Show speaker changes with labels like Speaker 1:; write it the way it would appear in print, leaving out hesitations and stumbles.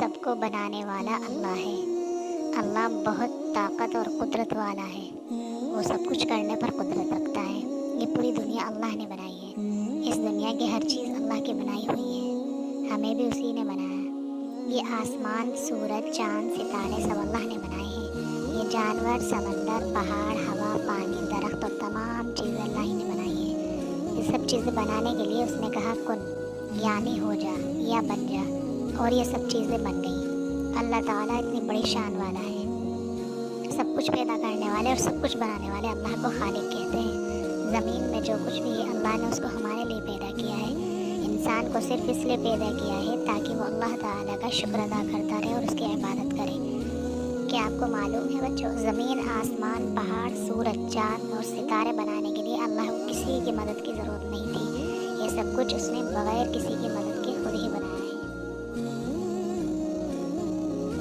Speaker 1: سب کو بنانے والا اللہ ہے۔ اللہ بہت طاقت اور قدرت والا ہے، وہ سب کچھ کرنے پر قدرت رکھتا ہے۔ یہ پوری دنیا اللہ نے بنائی ہے، اس دنیا کی ہر چیز اللہ کی بنائی ہوئی ہے، ہمیں بھی اسی نے بنایا۔ یہ آسمان، سورج، چاند، ستارے سب اللہ نے بنائے ہیں۔ یہ جانور، سمندر، پہاڑ، ہوا، پانی، درخت اور تمام چیزیں اللہ ہی نے بنائی ہیں۔ یہ سب چیزیں بنانے کے لیے اس نے کہا کن، یعنی ہو جا یا بن جا، اور یہ سب چیزیں بن گئیں۔ اللہ تعالیٰ اتنی بڑی شان والا ہے، سب کچھ پیدا کرنے والے اور سب کچھ بنانے والے اللہ کو خالق کہتے ہیں۔ زمین میں جو کچھ بھی ہے اللہ نے اس کو ہمارے لیے پیدا کیا ہے۔ انسان کو صرف اس لیے پیدا کیا ہے تاکہ وہ اللہ تعالیٰ کا شکر ادا کرتا رہے اور اس کی عبادت کرے۔ کیا آپ کو معلوم ہے بچوں، زمین، آسمان، پہاڑ، سورج، چاند اور ستارے بنانے کے لیے اللہ کو کسی کی مدد کی ضرورت نہیں تھی۔ یہ سب کچھ اس نے بغیر کسی کی مدد